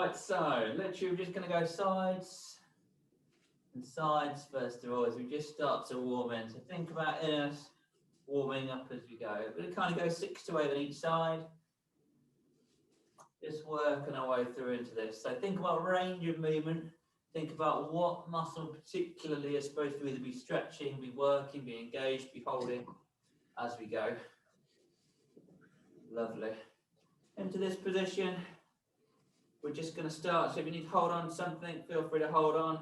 Right, so literally we're just going to go sides and sides first of all as we just start to warm in. So think about us warming up as we go. We're going to kind of go 6 to 8 on each side. Just working our way through into this. So think about range of movement. Think about what muscle particularly is supposed to either be stretching, be working, be engaged, be holding as we go. Lovely. Into this position, we're just going to start. So if you need to hold on to something, feel free to hold on.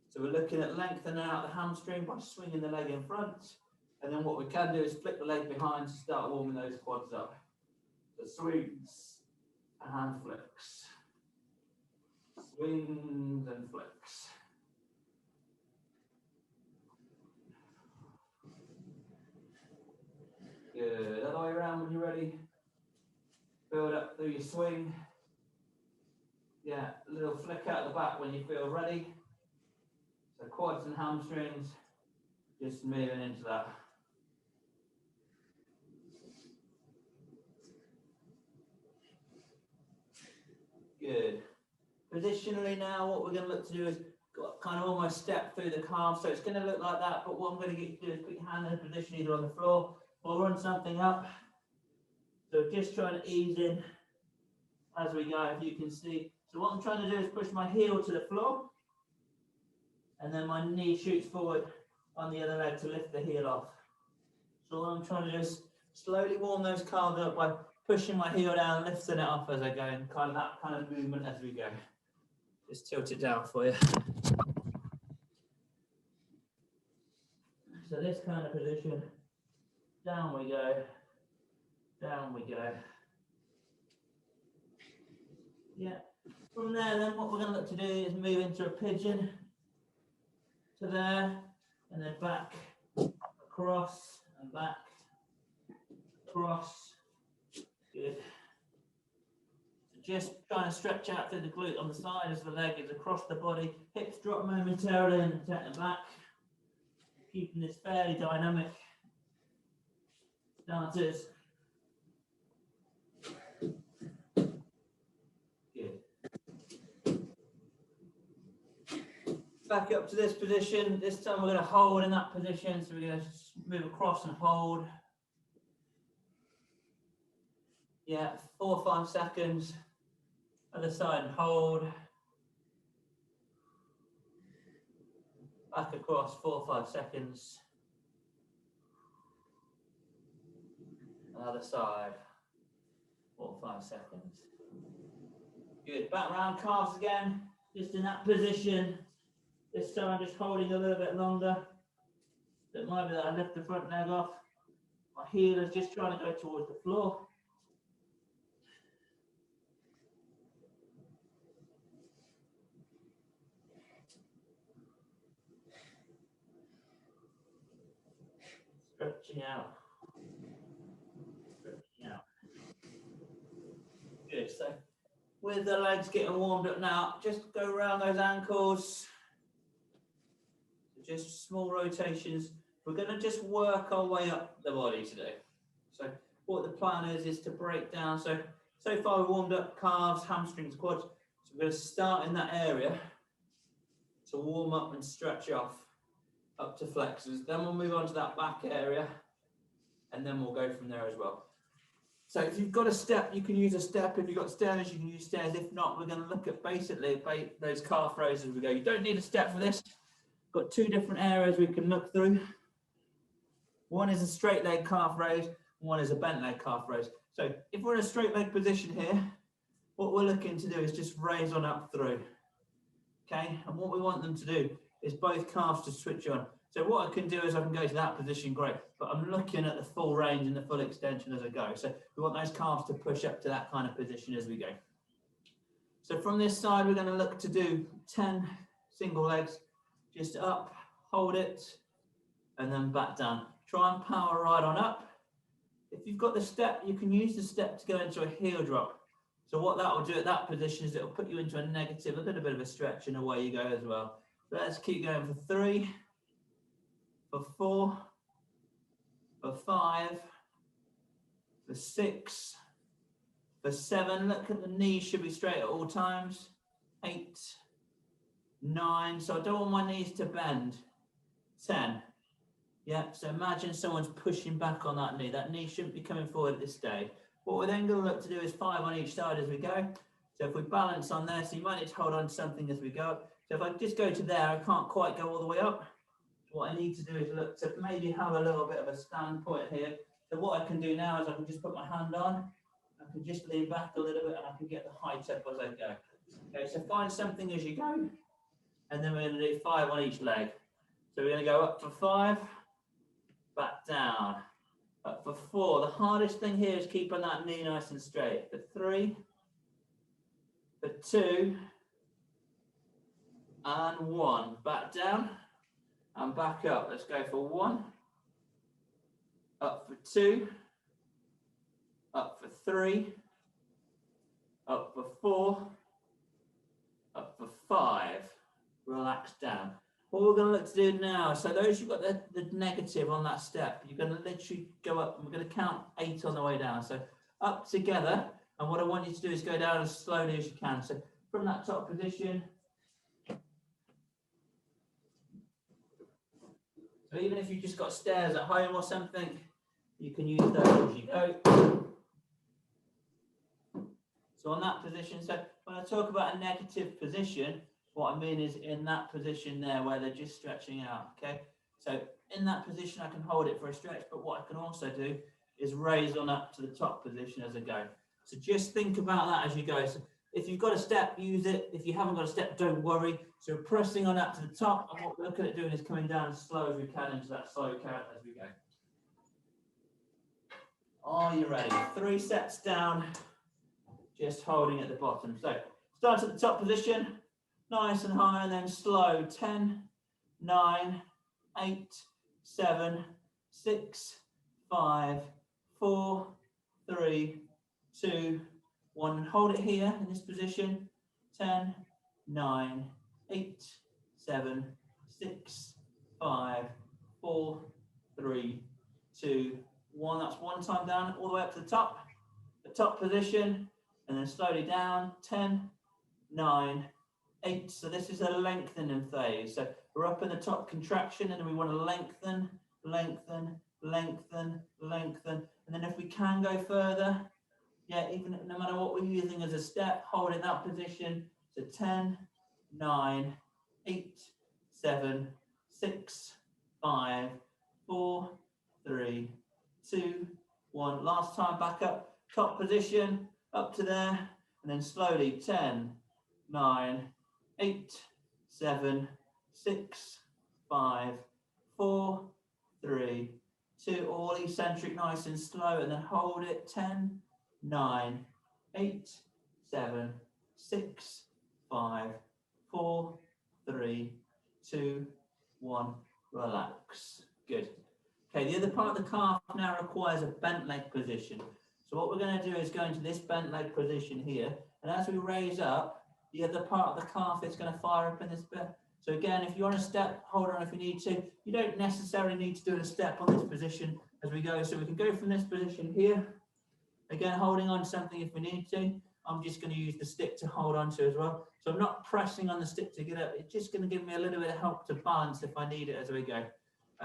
So we're looking at lengthening out the hamstring by swinging the leg in front. And then what we can do is flick the leg behind to start warming those quads up. So swings and flicks. Swings and flicks. Good. Other way around when you're ready. Build up through your swing. Yeah, a little flick out the back when you feel ready. So quads and hamstrings, just moving into that. Good. Positionally now, what we're going to look to do is kind of almost step through the calf. So it's going to look like that, but what I'm going to get you to do is put your hand in a position either on the floor or run something up. So just trying to ease in as we go, if you can see. So what I'm trying to do is push my heel to the floor, and then my knee shoots forward on the other leg to lift the heel off. So what I'm trying to do is slowly warm those calves up by pushing my heel down, lifting it off as I go, and kind of that kind of movement as we go. Just tilt it down for you. So this kind of position, down we go, down we go. Yeah. From there, then what we're going to look to do is move into a pigeon to there, and then back, across, and back, across. Good. Just trying to stretch out through the glute on the side as the leg is across the body. Hips drop momentarily and take them back. Keeping this fairly dynamic. Starters. Back up to this position. This time we're going to hold in that position. So we're going to move across and hold. Yeah, 4 or 5 seconds. Other side and hold. Back across, 4 or 5 seconds. Other side, 4 or 5 seconds. Good. Back round, calves again. Just in that position. This time just holding a little bit longer. It might be that I lift the front leg off. My heel is just trying to go towards the floor. Stretching out. Stretching out. Good. So with the legs getting warmed up now, just go around those ankles. Just small rotations. We're going to just work our way up the body today. So what the plan is to break down. So far we've warmed up calves, hamstrings, quads. So we're going to start in that area to warm up and stretch off up to flexors. Then we'll move on to that back area, and then we'll go from there as well. So if you've got a step, you can use a step. If you've got stairs, you can use stairs. If not, we're going to look at basically those calf raises as we go. You don't need a step for this. Got 2 different areas we can look through. One is a straight leg calf raise, one is a bent leg calf raise. So if we're in a straight leg position here, what we're looking to do is just raise on up through. Okay, and what we want them to do is both calves to switch on. So what I can do is I can go to that position, great, but I'm looking at the full range and the full extension as I go. So we want those calves to push up to that kind of position as we go. So from this side, we're going to look to do 10 single legs. Just up, hold it, and then back down. Try and power right on up. If you've got the step, you can use the step to go into a heel drop. So what that will do at that position is it will put you into a negative, a little bit of a stretch, and away you go as well. So let's keep going for 3, for 4, for 5, for 6, for 7. Look at the knees should be straight at all times. 8, 9. So I don't want my knees to bend. 10. Yeah, so imagine someone's pushing back on that knee. That knee shouldn't be coming forward at this stage. What we're then going to look to do is 5 on each side as we go. So if we balance on there, so you might need to hold on to something as we go. So if I just go to there, I can't quite go all the way up. So what I need to do is look to maybe have a little bit of a standpoint here. So what I can do now is I can just put my hand on. I can just lean back a little bit and I can get the height up as I go. Okay, so find something as you go. And then we're going to do 5 on each leg. So we're going to go up for 5. Back down, up for 4. The hardest thing here is keeping that knee nice and straight. For 3, for 2, and 1. Back down and back up. Let's go for 1, up for 2, up for 3, up for 4, up for 5. Relax down. What we're going to look to do now, so those who've got the negative on that step, you're going to literally go up and we're going to count 8 on the way down. So up together, and what I want you to do is go down as slowly as you can. So from that top position, so even if you've just got stairs at home or something, you can use those as you go. So on that position, so when I talk about a negative position, what I mean is in that position there where they're just stretching out, okay? So in that position, I can hold it for a stretch, but what I can also do is raise on up to the top position as I go. So just think about that as you go. So if you've got a step, use it. If you haven't got a step, don't worry. So we're pressing on up to the top, and what we're looking at doing is coming down as slow as we can into that slow count as we go. Are you ready? 3 sets down, just holding at the bottom. So start at the top position. Nice and high, and then slow. 10, 9, 8, 7, 6, 5, 4, 3, 2, 1. And hold it here in this position. 10, 9, 8, 7, 6, 5, 4, 3, 2, 1. That's 1 time down, all the way up to the top position, and then slowly down. 10, 9, 8. So this is a lengthening phase. So we're up in the top contraction, and then we want to lengthen, lengthen, lengthen, lengthen. And then if we can go further, yeah, even no matter what we're using as a step, hold in that position. So 10, 9, 8, 7, 6, 5, 4, 3, 2, 1. Last time back up, top position, up to there, and then slowly 10, 9, 8, 7, 6, 5, 4, 3, 2, all eccentric, nice and slow, and then hold it. 10, 9, 8, 7, 6, 5, 4, 3, 2, 1. Relax. Good. Okay, the other part of the calf now requires a bent leg position. So what we're going to do is go into this bent leg position here, and as we raise up, the other part of the calf is going to fire up in this bit. So again, if you're on a step, hold on if you need to. You don't necessarily need to do a step on this position as we go. So we can go from this position here. Again, holding on to something if we need to. I'm just going to use the stick to hold on to as well. So I'm not pressing on the stick to get up. It's just going to give me a little bit of help to balance if I need it as we go.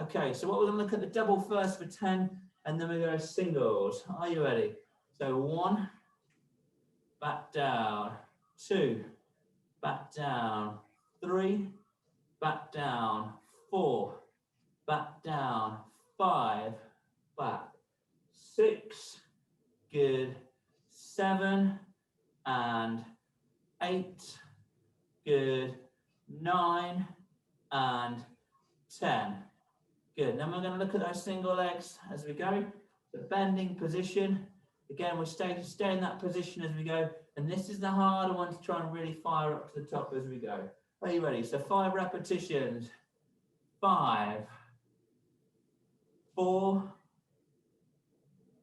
Okay, so what we're going to look at the double first for 10, and then we go singles. Are you ready? So 1, back down, 2, back down, 3, back down, 4, back down, 5, back, 6, good, 7 and 8, good, 9 and 10. Good. Then we're going to look at those single legs as we go. The bending position. Again, we'll stay in that position as we go. And this is the harder one to try and really fire up to the top as we go. Are you ready? So 5 repetitions. 5, 4,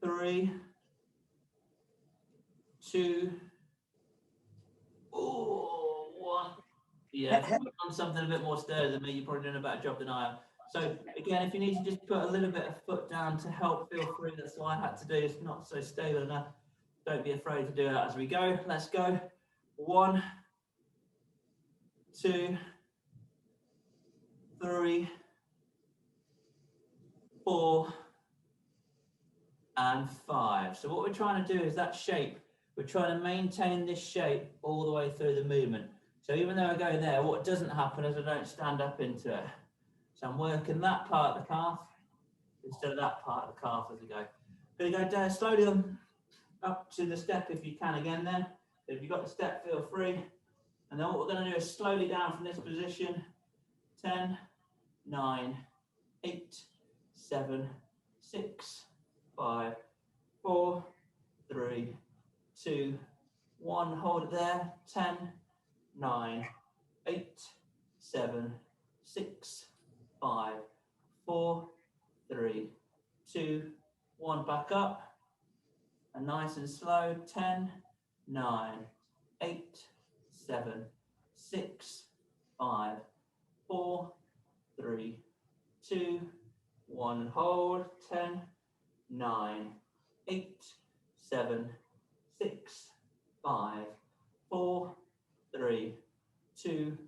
3, 2, 1. Yeah, if you've done something a bit more sturdy than me, you're probably doing a better job than I am. So again, if you need to just put a little bit of foot down to help, feel free. That's what I had to do. It's not so stable enough. Don't be afraid to do it as we go. Let's go. 1, 2, 3, 4, and 5. So what we're trying to do is that shape. We're trying to maintain this shape all the way through the movement. So even though I go there, what doesn't happen is I don't stand up into it. So I'm working that part of the calf instead of that part of the calf as I go. Going to go down slowly on up to the step if you can again then. If you've got the step, feel free. And then what we're going to do is slowly down from this position. 10, 9, 8, 7, 6, 5, 4, 3, 2, 1. Hold it there. 10, 9, 8, 7, 6, 5, 4, 3, 2, 1. Back up. And nice and slow. 10, 9, 8, 7, 6, 5, 4, 3, 2, 1. Hold. 10, 9, 8, 7, 6, 5, 4, 3, 2,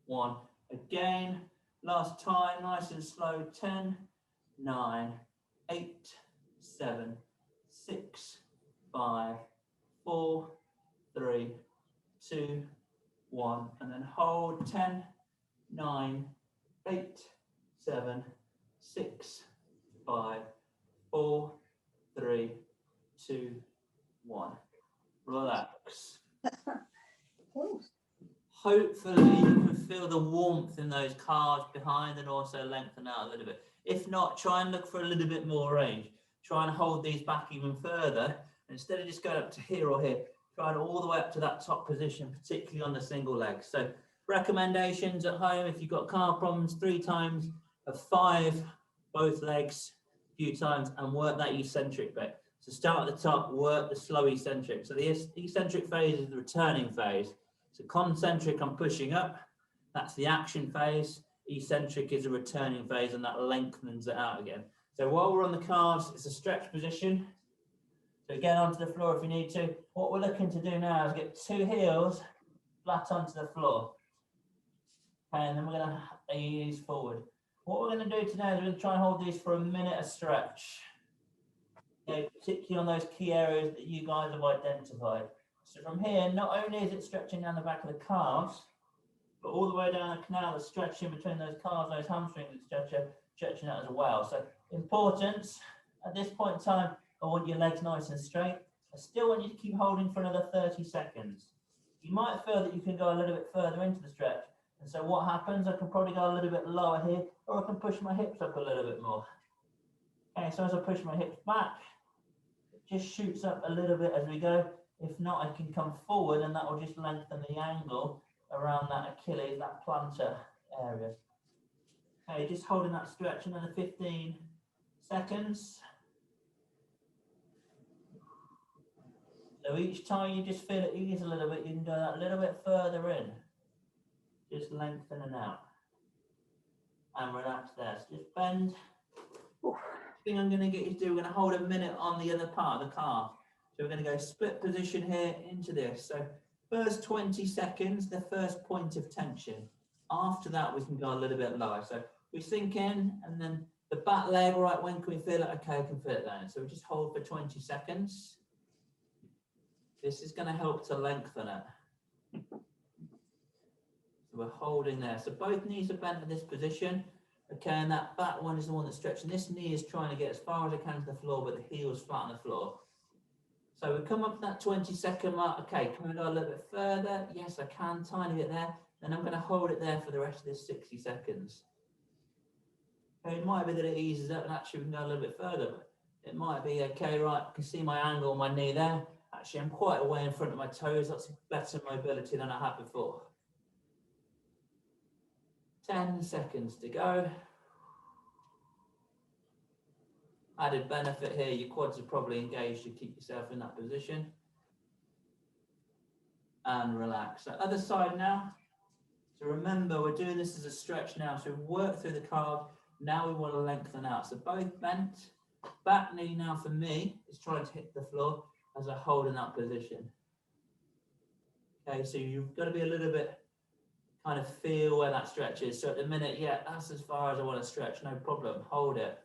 1. Again. Last time. Nice and slow. 10, 9, 8, 7, 6, 5, 4, 3, 2, 1. And then hold. 10, 9, 8, 7, 6, 5, 4, 3, 2, 1. Relax. Hopefully you can feel the warmth in those calves behind and also lengthen out a little bit. If not, try and look for a little bit more range. Try and hold these back even further. Instead of just going up to here or here, try and all the way up to that top position, particularly on the single leg. So recommendations at home, if you've got calf problems, 3 times of 5, both legs, a few times, and work that eccentric bit. So start at the top, work the slow eccentric. So the eccentric phase is the returning phase. So concentric, I'm pushing up. That's the action phase. Eccentric is a returning phase, and that lengthens it out again. So while we're on the calves, it's a stretch position. So get onto the floor if you need to. What we're looking to do now is get 2 heels flat onto the floor. Okay, and then we're going to ease forward. What we're going to do today is we're going to try and hold these for a minute a stretch. Okay, particularly on those key areas that you guys have identified. So from here, not only is it stretching down the back of the calves, but all the way down the canal, the stretching between those calves, those hamstrings, stretching out as well. So importance, at this point in time, I want your legs nice and straight. I still want you to keep holding for another 30 seconds. You might feel that you can go a little bit further into the stretch. And so what happens, I can probably go a little bit lower here, or I can push my hips up a little bit more. Okay, so as I push my hips back, it just shoots up a little bit as we go. If not, I can come forward and that will just lengthen the angle around that Achilles, that plantar area. Okay, just holding that stretch another 15 seconds. So each time you just feel it ease a little bit, you can go that little bit further in. Just lengthening out. And relax there. So just bend. Thing I'm going to get you to do, we're going to hold a minute on the other part of the calf. So we're going to go split position here into this. So first 20 seconds, the first point of tension. After that, we can go a little bit lower. So we sink in, and then the back leg, right, when can we feel it? Okay, I can feel it then. So we just hold for 20 seconds. This is going to help to lengthen it. So we're holding there. So both knees are bent in this position. Okay, and that back one is the one that's stretching. This knee is trying to get as far as I can to the floor, but the heel's flat on the floor. So we come up to that 20-second mark. Okay, can we go a little bit further? Yes, I can, tiny bit there. Then I'm going to hold it there for the rest of this 60 seconds. Okay, it might be that it eases up and actually we can go a little bit further, but it might be, okay, right, I can see my angle on my knee there. Actually, I'm quite away in front of my toes. That's better mobility than I had before. 10 seconds to go. Added benefit here, your quads are probably engaged to keep yourself in that position. And relax. So other side now. So remember, we're doing this as a stretch now. So we've worked through the calves. Now we want to lengthen out. So both bent. Back knee now for me is trying to hit the floor as I hold in that position. Okay, so you've got to be a little bit kind of feel where that stretch is. So at the minute, yeah, that's as far as I want to stretch, no problem. Hold it.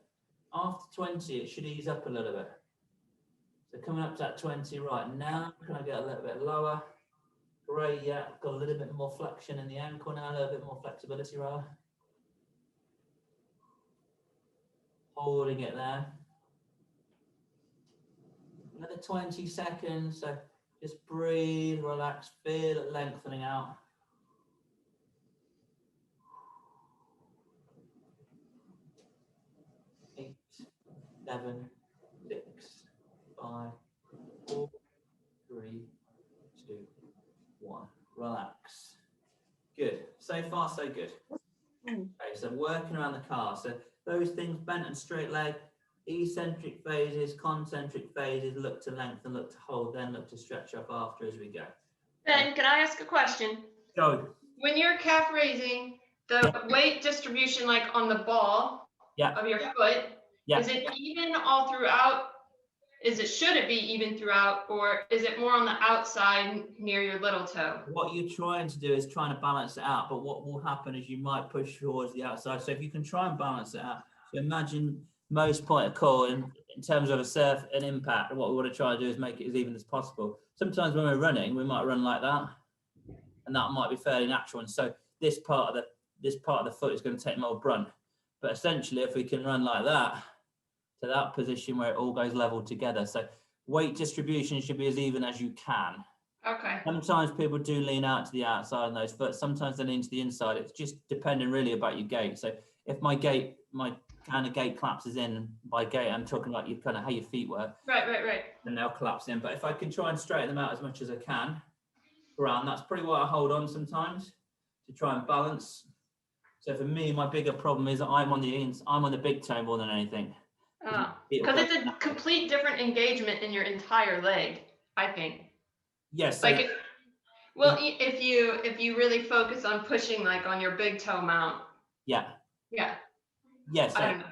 After 20, it should ease up a little bit. So coming up to that 20 right now, can I get a little bit lower? Great, yeah, got a little bit more flexion in the ankle now, a little bit more flexibility rather. Holding it there. Another 20 seconds, so just breathe, relax, feel it lengthening out. 8, 7, 6, 5, 4, 3, 2, 1. Relax. Good. So far, so good. Okay, so working around the calves. So those things, bent and straight leg, eccentric phases, concentric phases, look to lengthen, look to hold, then look to stretch up after as we go. Ben, can I ask a question? Go. When you're calf raising, the weight distribution, like on the ball of your foot, is it even all throughout? Should it be even throughout, or is it more on the outside near your little toe? What you're trying to do is trying to balance it out, but what will happen is you might push towards the outside. So if you can try and balance it out, so imagine most point of call in terms of a surf and impact, what we want to try to do is make it as even as possible. Sometimes when we're running, we might run like that, and that might be fairly natural. And so this part of the foot is going to take more brunt. But essentially, if we can run like that, to that position where it all goes level together. So weight distribution should be as even as you can. Okay. Sometimes people do lean out to the outside on those foot. Sometimes they lean to the inside. It's just depending really about your gait. So if my kind of gait collapses in, by gait, I'm talking about your kind of how your feet work. Right. And they'll collapse in. But if I can try and straighten them out as much as I can around, that's pretty what I hold on sometimes to try and balance. So for me, my bigger problem is I'm on the big toe more than anything. Because it's a complete different engagement in your entire leg, I think. Yes. Like, if you really focus on pushing, like on your big toe mount. Yeah. Yes. I don't know.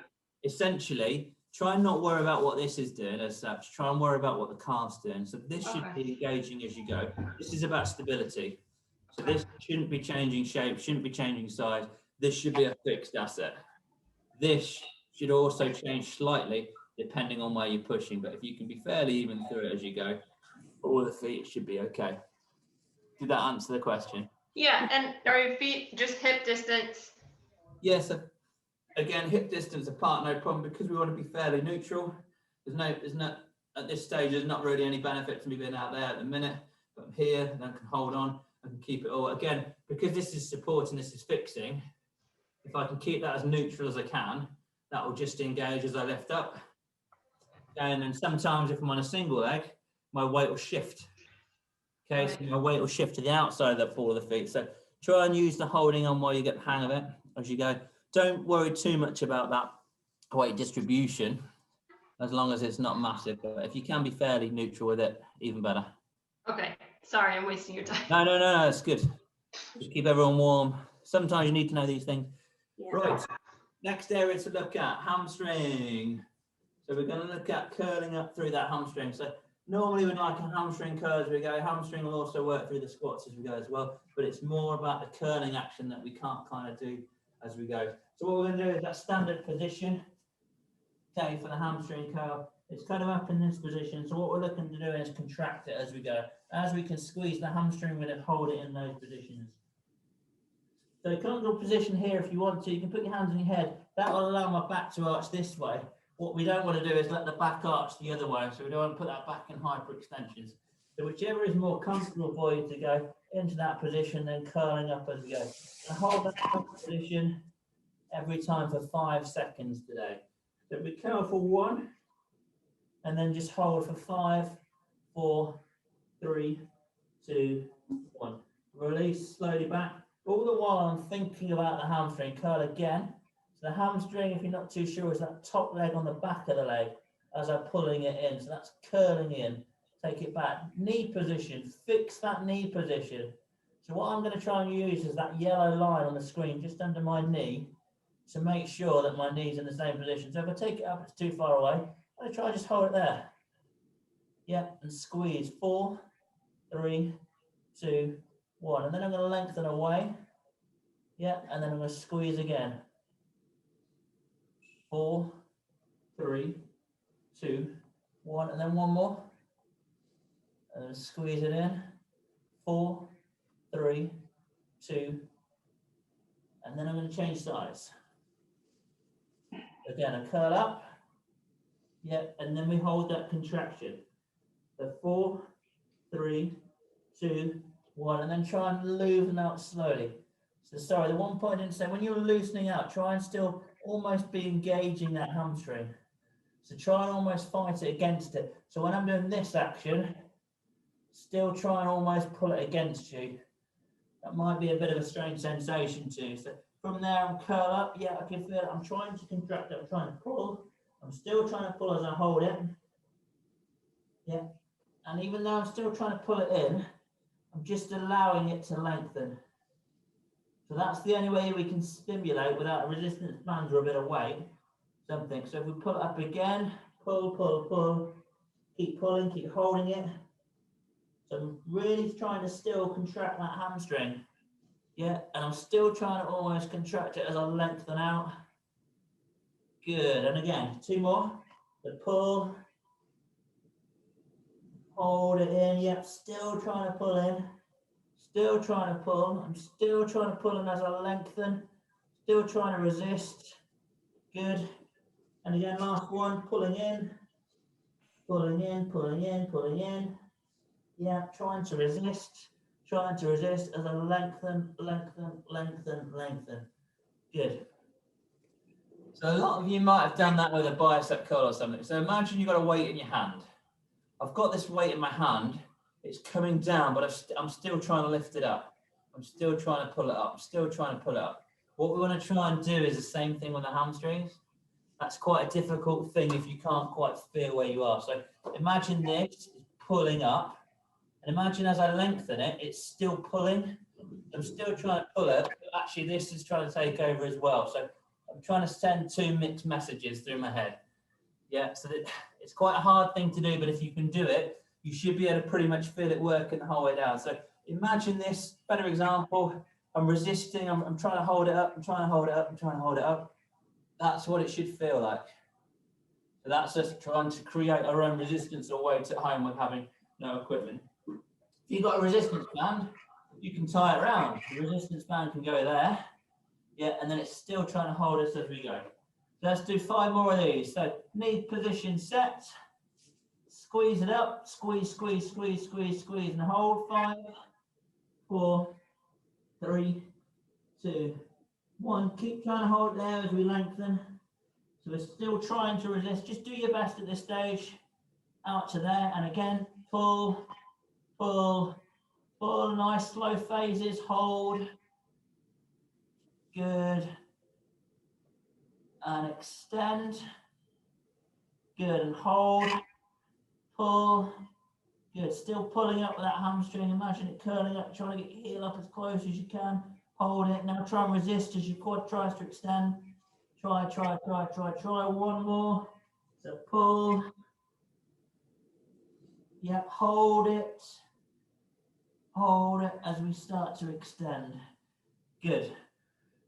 Essentially, try and not worry about what this is doing as such. Try and worry about what the calf's doing. So this should be engaging as you go. This is about stability. So this shouldn't be changing shape, shouldn't be changing size. This should be a fixed asset. This should also change slightly depending on where you're pushing. But if you can be fairly even through it as you go, all the feet should be okay. Did that answer the question? Yeah, and are your feet just hip distance? Yes. Again, hip distance apart, no problem, because we want to be fairly neutral. There's no at this stage, there's not really any benefit to me being out there at the minute, but I'm here and I can hold on, I can keep it all. Again, because this is supporting, this is fixing, if I can keep that as neutral as I can, that will just engage as I lift up. And then sometimes if I'm on a single leg, my weight will shift. Okay, so my weight will shift to the outside of that ball of the feet. So try and use the holding on while you get the hang of it as you go. Don't worry too much about that weight distribution, as long as it's not massive. But if you can be fairly neutral with it, even better. Okay, sorry, I'm wasting your time. No, it's good. Just keep everyone warm. Sometimes you need to know these things. Yeah. Right, next area to look at, hamstring. So we're going to look at curling up through that hamstring. So normally we'd like a hamstring curl as we go. Hamstring will also work through the squats as we go as well, but it's more about the curling action that we can't kind of do as we go. So what we're going to do is that standard position, okay, for the hamstring curl. It's kind of up in this position. So what we're looking to do is contract it as we go. As we can squeeze the hamstring, we're going to hold it in those positions. So comfortable position here if you want to. You can put your hands on your head. That will allow my back to arch this way. What we don't want to do is let the back arch the other way. So we don't want to put that back in hyperextensions. So whichever is more comfortable for you to go into that position, then curling up as we go. And hold that position every time for 5 seconds today. So we curl for 1, and then just hold for 5, 4, 3, 2, 1. Release slowly back. All the while I'm thinking about the hamstring. Curl again. So the hamstring, if you're not too sure, is that top leg on the back of the leg as I'm pulling it in. So that's curling in. Take it back. Knee position. Fix that knee position. So what I'm going to try and use is that yellow line on the screen just under my knee to make sure that my knee's in the same position. So if I take it up, it's too far away. I'm going to try and just hold it there. Yeah, and squeeze. 4, 3, 2, 1. And then I'm going to lengthen away. Yeah, and then I'm going to squeeze again. 4, 3, 2, 1, and then one more. And then squeeze it in. 4, 3, 2, and then I'm going to change sides. Again, a curl up. Yeah, and then we hold that contraction. So 4, 3, 2, 1, and then try and loosen out slowly. So sorry, the one point I didn't say, when you're loosening out, try and still almost be engaging that hamstring. So try and almost fight it against it. So when I'm doing this action, still try and almost pull it against you. That might be a bit of a strange sensation too. So from there, I'm curl up. Yeah, I can feel it. I'm trying to contract it. I'm trying to pull. I'm still trying to pull as I hold it. Yeah. And even though I'm still trying to pull it in, I'm just allowing it to lengthen. So that's the only way we can stimulate without a resistance band or a bit of weight. Something. So if we pull it up again, pull, pull, pull, keep pulling, keep holding it. So I'm really trying to still contract that hamstring. Yeah, and I'm still trying to almost contract it as I lengthen out. Good, and again, 2 more. So pull, hold it in. Yep, still trying to pull in. Still trying to pull. I'm still trying to pull in as I lengthen. Still trying to resist. Good. And again, last one, pulling in, pulling in, pulling in, pulling in. Yeah, trying to resist as I lengthen, lengthen, lengthen, lengthen. Good. So a lot of you might have done that with a bicep curl or something. So imagine you've got a weight in your hand. I've got this weight in my hand. It's coming down, but I'm still trying to lift it up. I'm still trying to pull it up. I'm still trying to pull it up. What we want to try and do is the same thing with the hamstrings. That's quite a difficult thing if you can't quite feel where you are. So imagine this is pulling up. And imagine as I lengthen it, it's still pulling. I'm still trying to pull it. But actually, this is trying to take over as well. So I'm trying to send 2 mixed messages through my head. Yeah, so it's quite a hard thing to do, but if you can do it, you should be able to pretty much feel it working the whole way down. So imagine this, better example, I'm resisting, I'm trying to hold it up, I'm trying to hold it up, I'm trying to hold it up. That's what it should feel like. So that's just trying to create our own resistance or weight at home with having no equipment. If you've got a resistance band, you can tie it around. The resistance band can go there. Yeah, and then it's still trying to hold us as we go. So let's do 5 more of these. So knee position set. Squeeze it up. Squeeze, squeeze, squeeze, squeeze, squeeze, and hold. 5, 4, 3, 2, 1. Keep trying to hold it there as we lengthen. So we're still trying to resist. Just do your best at this stage. Out to there, and again, pull, pull, pull. Nice slow phases. Hold. Good. And extend. Good, and hold. Pull. Good, still pulling up with that hamstring. Imagine it curling up, trying to get your heel up as close as you can. Hold it. Now try and resist as your quad tries to extend. Try. 1 more. So pull. Yep, hold it. Hold it as we start to extend. Good.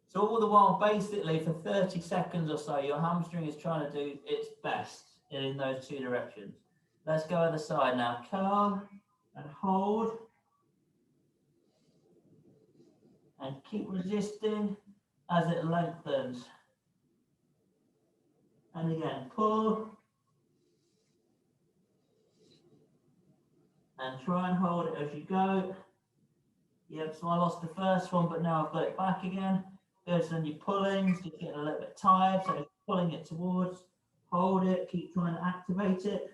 So all the while, basically, for 30 seconds or so, your hamstring is trying to do its best in those 2 directions. Let's go other side now. Curl and hold. And keep resisting as it lengthens. And again, pull. And try and hold it as you go. Yep, so I lost the first one, but now I've got it back again. Good, so then you're pulling, so you're getting a little bit tired, so pulling it towards. Hold it, keep trying to activate it.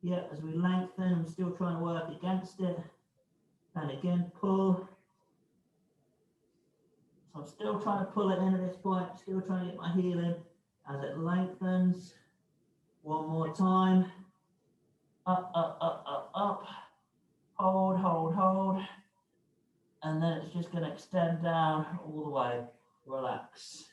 Yeah, as we lengthen, I'm still trying to work against it. And again, pull. So I'm still trying to pull it in at this point, still trying to get my heel in as it lengthens. 1 more time. Up, up, up, up, up. Hold, hold, hold. And then it's just going to extend down all the way. Relax.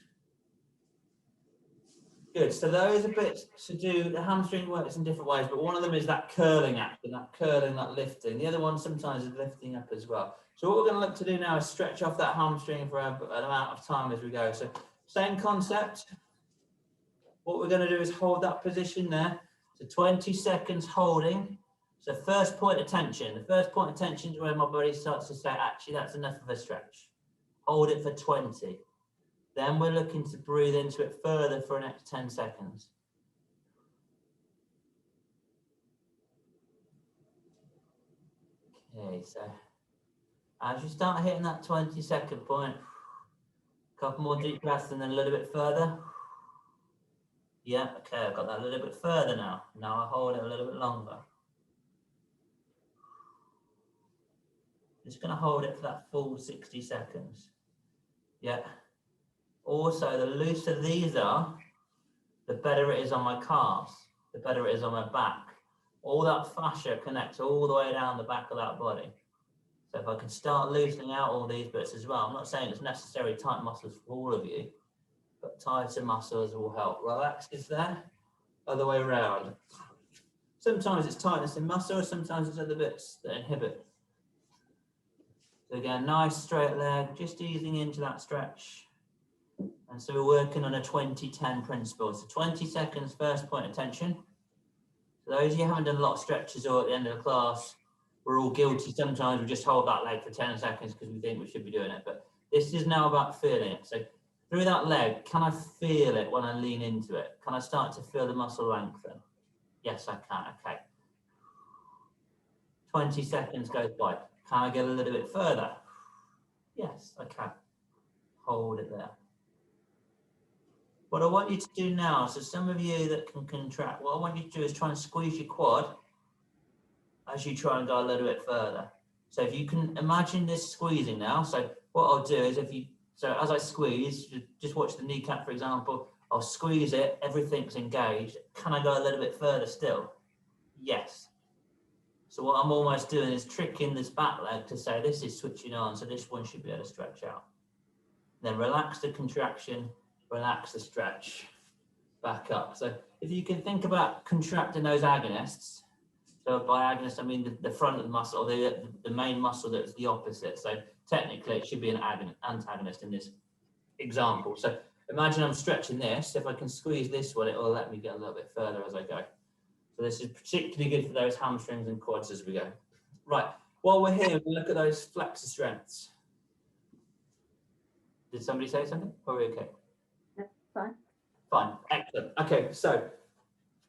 Good. So those are bits to do. The hamstring works in different ways, but one of them is that curling action, that curling, that lifting. The other one sometimes is lifting up as well. So what we're going to look to do now is stretch off that hamstring for an amount of time as we go. So same concept. What we're going to do is hold that position there. So 20 seconds holding. So first point of tension. The first point of tension is where my body starts to say, actually, that's enough of a stretch. Hold it for 20. Then we're looking to breathe into it further for the next 10 seconds. Okay, so as you start hitting that 20-second point, a couple more deep breaths and then a little bit further. Yeah, okay, I've got that a little bit further now. Now I hold it a little bit longer. Just going to hold it for that full 60 seconds. Yeah. Also, the looser these are, the better it is on my calves, the better it is on my back. All that fascia connects all the way down the back of that body. So if I can start loosening out all these bits as well, I'm not saying it's necessarily tight muscles for all of you, but tighter muscles will help. Relax is there, other way around. Sometimes it's tightness in muscle, sometimes it's other bits that inhibit. So again, nice straight leg, just easing into that stretch. And so we're working on a 20-10 principle. So 20 seconds, first point of tension. So those of you who haven't done a lot of stretches or at the end of the class, we're all guilty. Sometimes we just hold that leg for 10 seconds because we think we should be doing it. But this is now about feeling it. So through that leg, can I feel it when I lean into it? Can I start to feel the muscle lengthen? Yes, I can. Okay. 20 seconds goes by. Can I get a little bit further? Yes, I can. Hold it there. What I want you to do now, so some of you that can contract, what I want you to do is try and squeeze your quad as you try and go a little bit further. So if you can imagine this squeezing now, so what I'll do is so as I squeeze, just watch the kneecap, for example, I'll squeeze it, everything's engaged. Can I go a little bit further still? Yes. So what I'm almost doing is tricking this back leg to say this is switching on, so this one should be able to stretch out. Then relax the contraction, relax the stretch, back up. So if you can think about contracting those agonists, so by agonist I mean the front of the muscle, the main muscle that's the opposite. So technically it should be an antagonist in this example. So imagine I'm stretching this. If I can squeeze this one, it will let me get a little bit further as I go. So this is particularly good for those hamstrings and quads as we go. Right, while we're here, we'll look at those flexor strengths. Did somebody say something? Or are we okay? Yeah, fine. Fine, excellent. Okay, so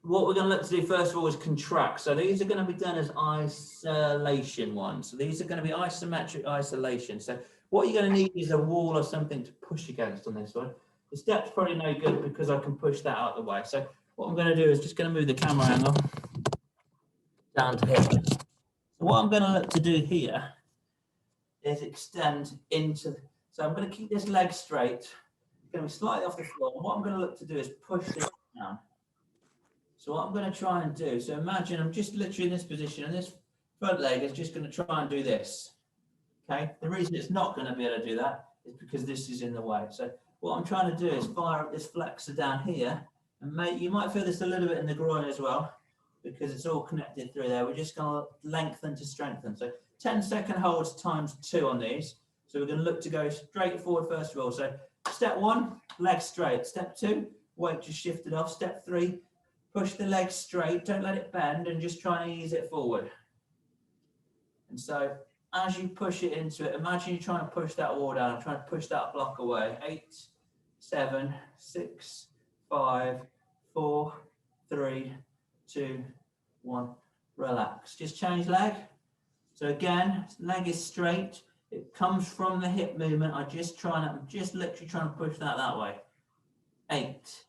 what we're going to look to do first of all is contract. So these are going to be done as isolation ones. So these are going to be isometric isolation. So what you're going to need is a wall or something to push against on this one. The step's probably no good because I can push that out of the way. So what I'm going to do is just going to move the camera angle down to here. So what I'm going to look to do here is extend into, so I'm going to keep this leg straight. It's going to be slightly off the floor. And what I'm going to look to do is push this down. So what I'm going to try and do, so imagine I'm just literally in this position and this front leg is just going to try and do this. Okay, the reason it's not going to be able to do that is because this is in the way. So what I'm trying to do is fire up this flexor down here, and you might feel this a little bit in the groin as well, because it's all connected through there. We're just going to lengthen to strengthen. So 10-second holds times 2 on these. So we're going to look to go straight forward first of all. So step 1, leg straight. Step 2, weight just shifted off. Step 3, push the leg straight. Don't let it bend and just try and ease it forward. And so as you push it into it, imagine you're trying to push that wall down and trying to push that block away. 8, 7, 6, 5, 4, 3, 2, 1. Relax. Just change leg. So again, leg is straight. It comes from the hip movement. I'm just literally trying to push that way. 8,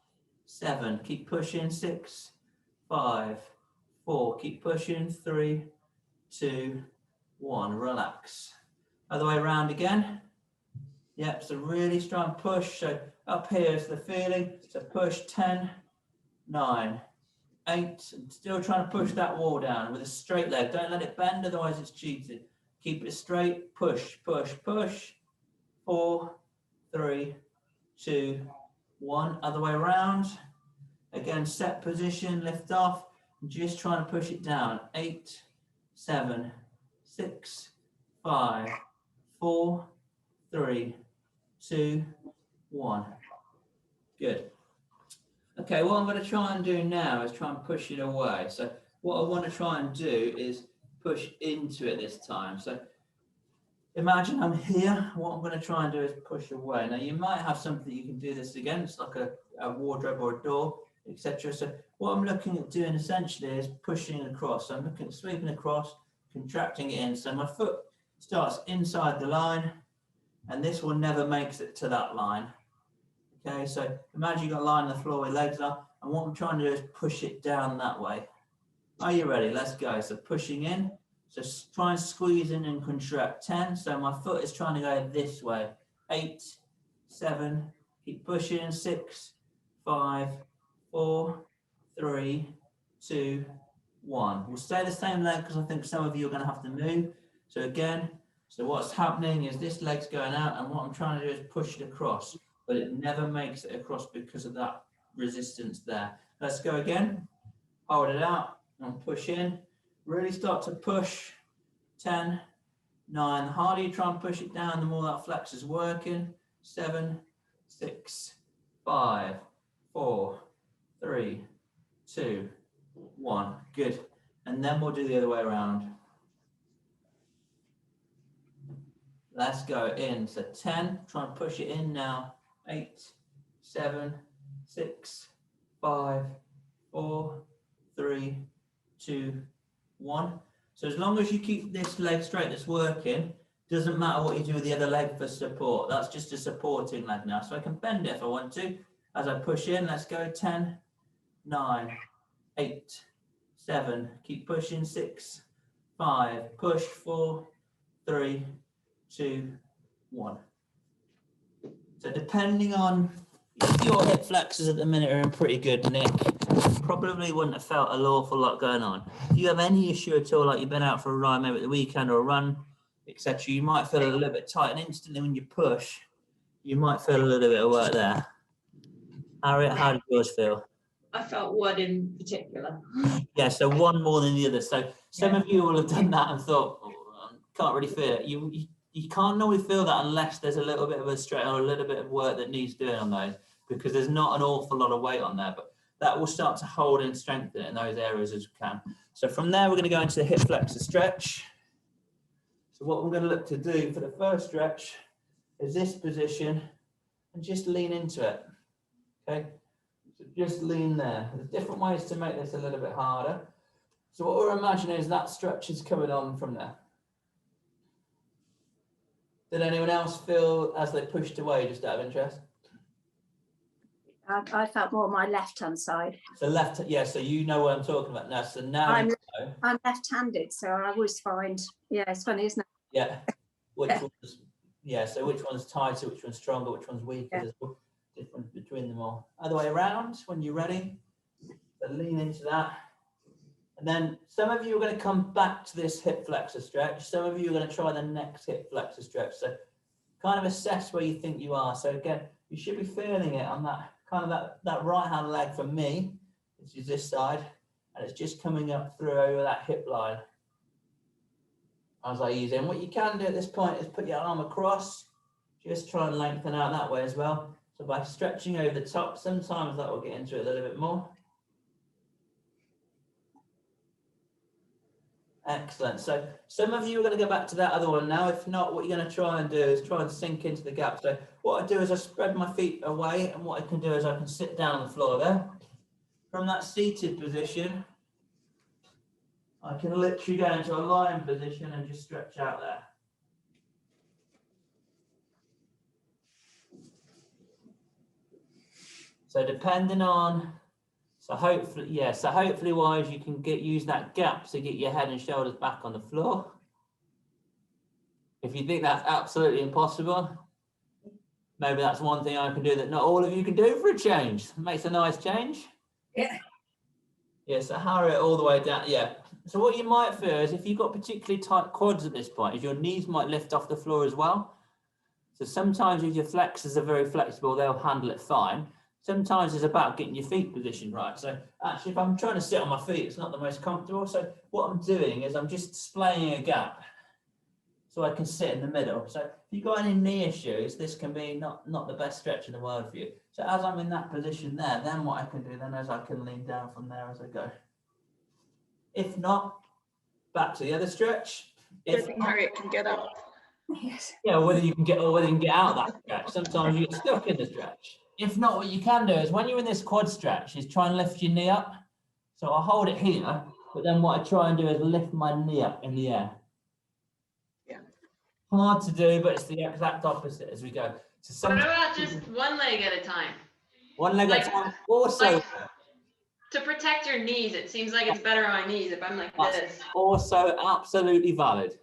7. Keep pushing. 6, 5, 4. Keep pushing. 3, 2, 1. Relax. Other way around again. Yep. So really strong push. So up here is the feeling. So push. 10, 9, 8. Still trying to push that wall down with a straight leg. Don't let it bend, otherwise it's cheated. Keep it straight. Push, push, push. 4, 3, 2, 1. Other way around. Again, set position, lift off, just trying to push it down. 8, 7, 6, 5, 4, 3, 2, 1. Good. Okay, what I'm going to try and do now is try and push it away. So what I want to try and do is push into it this time. So imagine I'm here. What I'm going to try and do is push away. Now you might have something you can do this against, like a wardrobe or a door, etc. So what I'm looking at doing essentially is pushing across. So I'm looking at sweeping across, contracting it in. So my foot starts inside the line, and this one never makes it to that line. Okay, so imagine you've got a line on the floor where your legs are, and what I'm trying to do is push it down that way. Are you ready? Let's go. So pushing in. So try and squeeze in and contract. 10. So my foot is trying to go this way. 8, 7. Keep pushing. 6, 5, 4, 3, 2, 1. We'll stay the same leg because I think some of you are going to have to move. So again, so what's happening is this leg's going out, and what I'm trying to do is push it across, but it never makes it across because of that resistance there. Let's go again. Hold it out and push in. Really start to push. 10, 9. The harder you try and push it down, the more that flex is working. 7, 6, 5, 4, 3, 2, 1. Good. And then we'll do the other way around. Let's go in. So 10, try and push it in now. 8, 7, 6, 5, 4, 3, 2, 1. So as long as you keep this leg straight that's working, doesn't matter what you do with the other leg for support. That's just a supporting leg now. So I can bend it if I want to. As I push in, let's go. 10, 9, 8, 7. Keep pushing. 6, 5. Push. 4, 3, 2, 1. So depending on your hip flexors at the minute are in pretty good nick. Probably wouldn't have felt an awful lot going on. If you have any issue at all, like you've been out for a ride maybe at the weekend or a run, etc., you might feel a little bit tight, and instantly when you push, you might feel a little bit of work there. Harriet, how did yours feel? I felt one in particular. Yeah, so one more than the other. So some of you will have done that and thought, oh, can't really feel it. You can't normally feel that unless there's a little bit of a stretch or a little bit of work that needs doing on those, because there's not an awful lot of weight on there, but that will start to hold and strengthen it in those areas as we can. So from there, we're going to go into the hip flexor stretch. So what we're going to look to do for the first stretch is this position and just lean into it. Okay, so just lean there. There's different ways to make this a little bit harder. So what we're imagining is that stretch is coming on from there. Did anyone else feel as they pushed away, just out of interest? I felt more on my left-hand side. So left, yeah, so you know what I'm talking about now. So now I'm left-handed, so I always find, yeah, it's funny, isn't it? Yeah. So which one's tighter, which one's stronger, which one's weaker? Yeah. There's a difference between them all. Other way around, when you're ready, so lean into that. And then some of you are going to come back to this hip flexor stretch. Some of you are going to try the next hip flexor stretch. So kind of assess where you think you are. So again, you should be feeling it on that kind of that right hand leg for me, which is this side, and it's just coming up through over that hip line as I use it. And what you can do at this point is put your arm across, just try and lengthen out that way as well. So by stretching over the top, sometimes that will get into it a little bit more. Excellent. So some of you are going to go back to that other one now. If not, what you're going to try and do is try and sink into the gap. So what I do is I spread my feet away, and what I can do is I can sit down on the floor there. From that seated position, I can literally go into a lying position and just stretch out there. So depending on, so hopefully wise, you can use that gap to get your head and shoulders back on the floor. If you think that's absolutely impossible, maybe that's one thing I can do that not all of you can do for a change. It makes a nice change. Yeah. Yeah, so Harriet all the way down, yeah. So what you might feel is if you've got particularly tight quads at this point, is your knees might lift off the floor as well. So sometimes if your flexors are very flexible, they'll handle it fine. sometimes it's about getting your feet positioned right. So actually, if I'm trying to sit on my feet, it's not the most comfortable. So what I'm doing is I'm just displaying a gap so I can sit in the middle. So if you've got any knee issues, this can be not the best stretch in the world for you. So as I'm in that position there, then what I can do then is I can lean down from there as I go. If not, back to the other stretch. If Harriet can get up. Yes. Yeah, whether you can get out of that stretch. Sometimes you get stuck in the stretch. If not, what you can do is when you're in this quad stretch, is try and lift your knee up. So I hold it here, but then what I try and do is lift my knee up in the air. Yeah. Hard to do, but it's the exact opposite as we go. So what about just one leg at a time? One leg at a time. Also, to protect your knees, it seems like it's better on my knees if I'm like this. Also absolutely valid.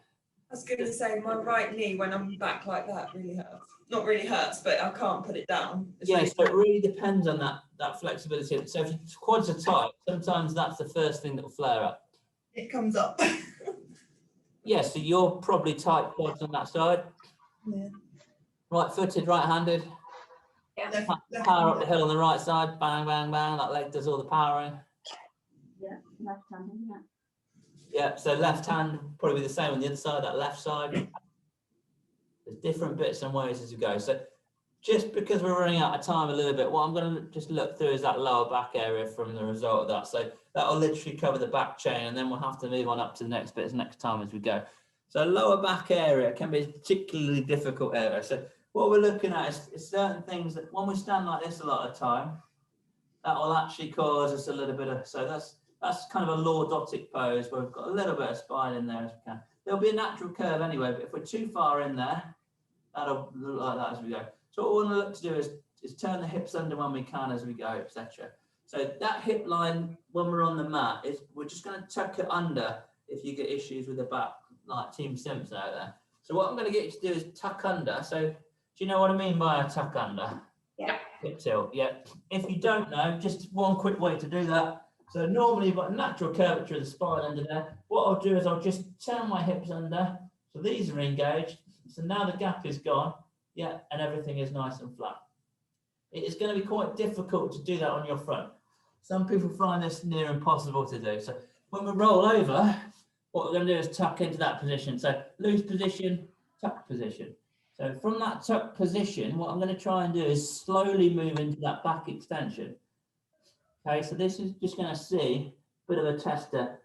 I was going to say my right knee when I'm back like that really hurts. Not really hurts, but I can't put it down. Yes, so it really depends on that flexibility. So if your quads are tight, sometimes that's the first thing that will flare up. It comes up. Yeah, so you're probably tight quads on that side. Yeah. Right-footed, right-handed. Yeah. Power up the hill on the right side. Bang, bang, bang. That leg does all the powering. Yeah, left hand, isn't it? Yeah, so left hand probably the same on the other side, that left side. There's different bits and ways as you go. So just because we're running out of time a little bit, what I'm going to just look through is that lower back area from the result of that. So that'll literally cover the back chain, and then we'll have to move on up to the next bits next time as we go. So lower back area can be a particularly difficult area. So what we're looking at is certain things that when we stand like this a lot of the time, that will actually cause us a little bit of, so that's kind of a lordotic pose where we've got a little bit of spine in there as we can. There'll be a natural curve anyway, but if we're too far in there, that'll look like that as we go. So what we want to look to do is turn the hips under when we can as we go, etc. So that hip line, when we're on the mat, is we're just going to tuck it under if you get issues with the back, like Team Simpson out there. So what I'm going to get you to do is tuck under. So do you know what I mean by a tuck under? Yeah. Hip tilt, yeah. If you don't know, just one quick way to do that. So normally you've got a natural curvature of the spine under there. What I'll do is I'll just turn my hips under. So these are engaged. So now the gap is gone. Yeah, and everything is nice and flat. It is going to be quite difficult to do that on your front. Some people find this near impossible to do. So when we roll over, what we're going to do is tuck into that position. So loose position, tuck position. So from that tuck position, what I'm going to try and do is slowly move into that back extension. Okay, so this is just going to see a bit of a tester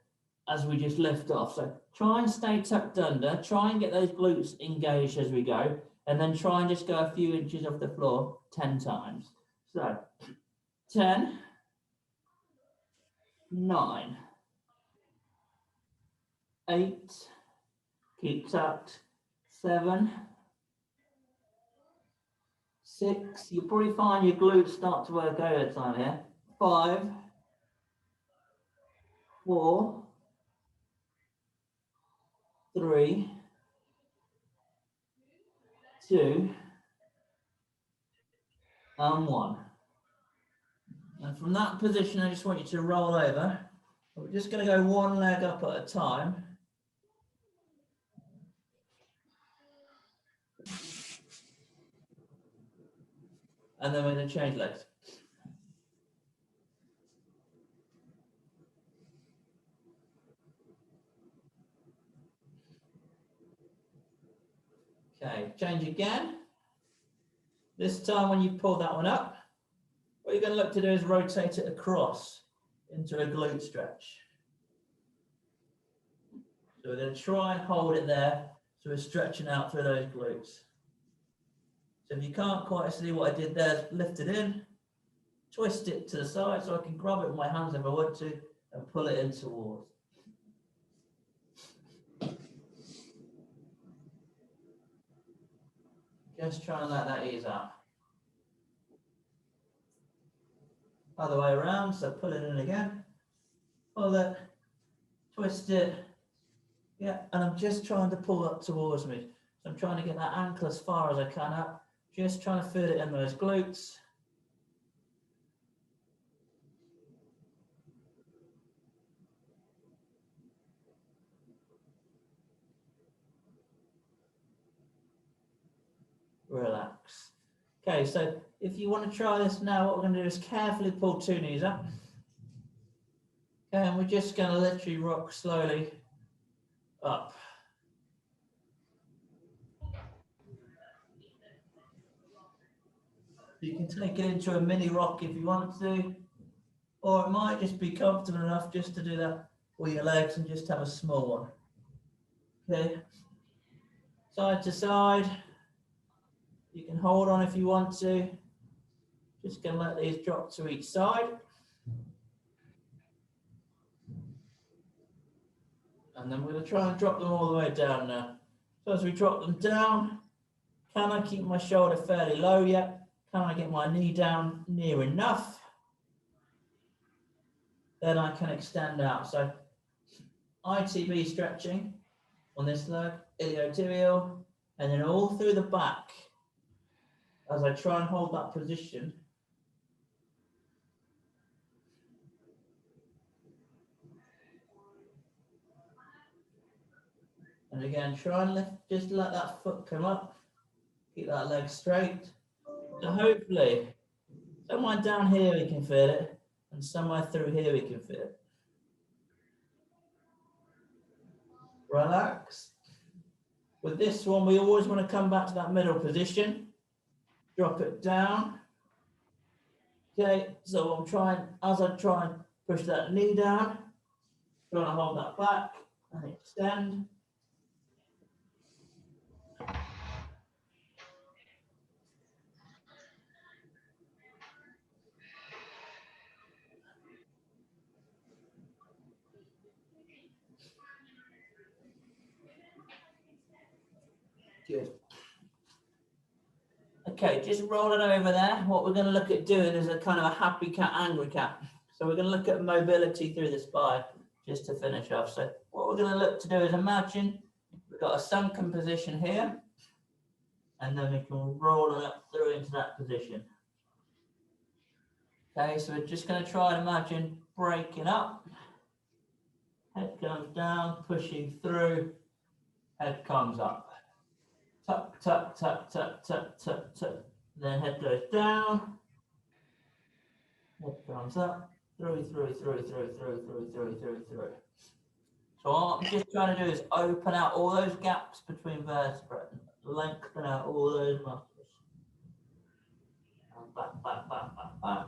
as we just lift off. So try and stay tucked under, try and get those glutes engaged as we go, and then try and just go a few inches off the floor 10 times. So 10, 9, 8, keep tucked, 7, 6, you'll probably find your glutes start to work overtime here. 5, 4, 3, 2, and 1. And from that position, I just want you to roll over. We're just going to go one leg up at a time. And then we're going to change legs. Okay, change again. This time when you pull that one up, what you're going to look to do is rotate it across into a glute stretch. So we're going to try and hold it there, so we're stretching out through those glutes. So if you can't quite see what I did there, lift it in, twist it to the side so I can grab it with my hands if I want to, and pull it in towards. Just try and let that ease out. Other way around, so pull it in again, pull it, twist it, yeah, and I'm just trying to pull up towards me. So I'm trying to get that ankle as far as I can up, just trying to fit it in those glutes. Relax. Okay, so if you want to try this now, what we're going to do is carefully pull 2 knees up. Okay, and we're just going to literally rock slowly up. You can take it into a mini rock if you want to, or it might just be comfortable enough just to do that with your legs and just have a small one. Okay, side to side. You can hold on if you want to. Just going to let these drop to each side. And then we're going to try and drop them all the way down now. So as we drop them down, can I keep my shoulder fairly low yet? Can I get my knee down near enough? Then I can extend out. So ITB stretching on this leg, iliotibial, and then all through the back as I try and hold that position. And again, try and lift, just let that foot come up. Keep that leg straight. So hopefully, somewhere down here we can feel it, and somewhere through here we can feel it. Relax. With this one, we always want to come back to that middle position. Drop it down. Okay, so I'm trying, as I try and push that knee down, trying to hold that back and extend. Good. Okay, just rolling over there. What we're going to look at doing is a kind of a happy cat, angry cat. So we're going to look at mobility through the spine just to finish off. So what we're going to look to do is imagine we've got a sunken position here, and then we can roll it up through into that position. Okay, so we're just going to try and imagine breaking up. Head comes down, pushing through, head comes up. Tuck, tuck, tuck, tuck, tuck, tuck, tuck. Then head goes down. Head comes up. Through. So what I'm just trying to do is open out all those gaps between vertebrae. Lengthen out all those muscles. And back.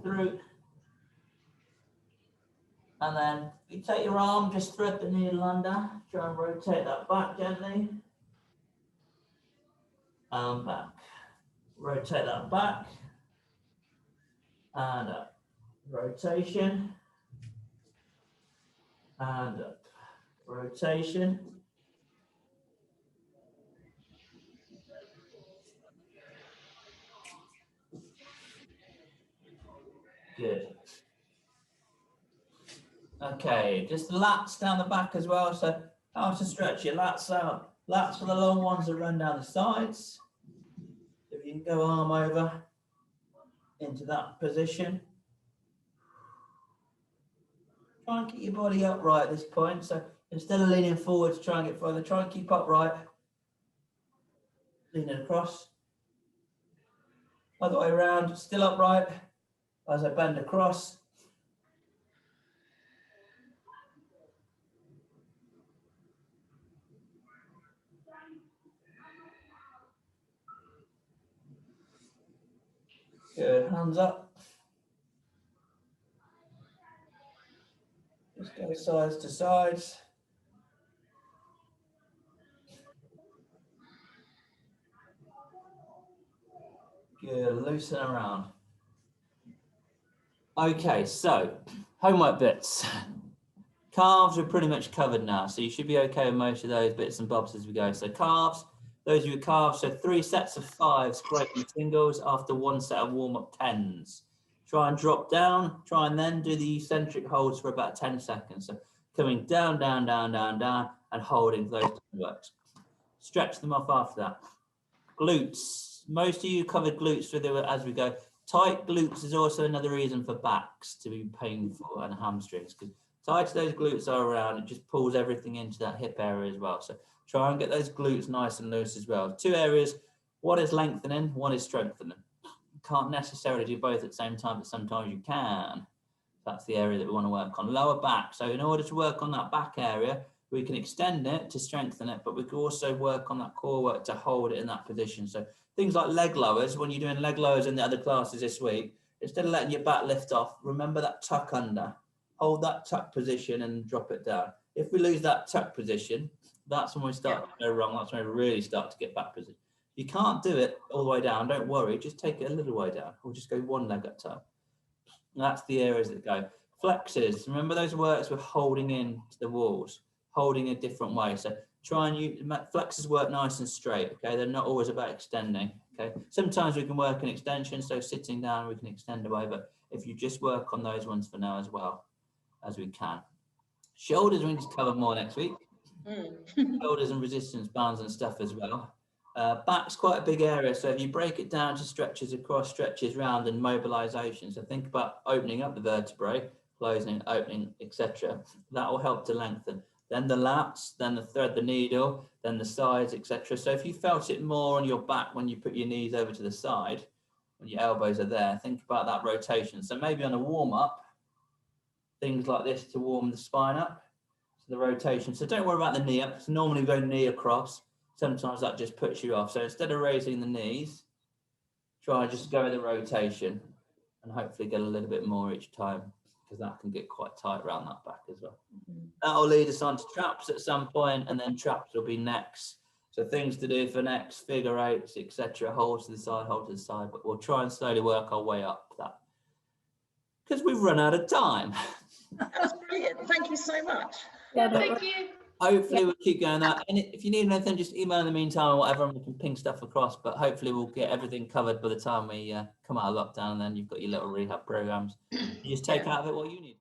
Through. And then you take your arm, just thread the needle under, try and rotate that back gently. And back. Rotate that back. And up. Rotation. And up. Rotation. Good. Okay, just the lats down the back as well. So how to stretch your lats out. Lats for the long ones that run down the sides. If you can go arm over into that position. Try and keep your body upright at this point. So instead of leaning forward to try and get further, try and keep upright. Lean it across. Other way around, still upright as I bend across. Good, hands up. Just go sides to sides. Good, loosen around. Okay, so homework bits. Calves are pretty much covered now, so you should be okay with most of those bits and bobs as we go. So calves, those of you with calves, so 3 sets of 5s, great in singles after 1 set of warm-up 10s. Try and drop down, try and then do the eccentric holds for about 10 seconds. So coming down, and holding those works. Stretch them off after that. Glutes, most of you covered glutes with it as we go. Tight glutes is also another reason for backs to be painful and hamstrings, because tighter those glutes are around, it just pulls everything into that hip area as well. So try and get those glutes nice and loose as well. 2 areas, one is lengthening, one is strengthening. You can't necessarily do both at the same time, but sometimes you can. That's the area that we want to work on. Lower back. So in order to work on that back area, we can extend it to strengthen it, but we can also work on that core work to hold it in that position. So things like leg lowers, when you're doing leg lowers in the other classes this week, instead of letting your back lift off, remember that tuck under. Hold that tuck position and drop it down. If we lose that tuck position, that's when we start to go wrong. That's when we really start to get back position. You can't do it all the way down. Don't worry. Just take it a little way down, or just go one leg at a time. That's the areas that go. Flexes. Remember those works we're holding in to the walls, holding a different way. So try and use flexes work nice and straight. Okay, they're not always about extending. Okay, sometimes we can work an extension. So sitting down, we can extend away. But if you just work on those ones for now as well as we can. Shoulders, we need to cover more next week. Shoulders and resistance bands and stuff as well. Back's quite a big area, so if you break it down to stretches across, stretches round, and mobilization, so think about opening up the vertebrae, closing, opening, etc. That will help to lengthen. Then the lats, then the thread the needle, then the sides, etc. So if you felt it more on your back when you put your knees over to the side, when your elbows are there, think about that rotation. So maybe on a warm-up, things like this to warm the spine up, so the rotation. So don't worry about the knee up, because normally we go knee across. Sometimes that just puts you off. So instead of raising the knees, try and just go with the rotation and hopefully get a little bit more each time, because that can get quite tight around that back as well. That'll lead us on to traps at some point, and then traps will be next. So things to do for next, figure eights, etc. Hold to the side, hold to the side, but we'll try and slowly work our way up that, because we've run out of time. That was brilliant. Thank you so much. Yeah, Thank you. Hopefully we'll keep going that. And if you need anything, just email in the meantime or whatever, and we can ping stuff across. But hopefully we'll get everything covered by the time we come out of lockdown, and then you've got your little rehab programs. You just take out of it what you need.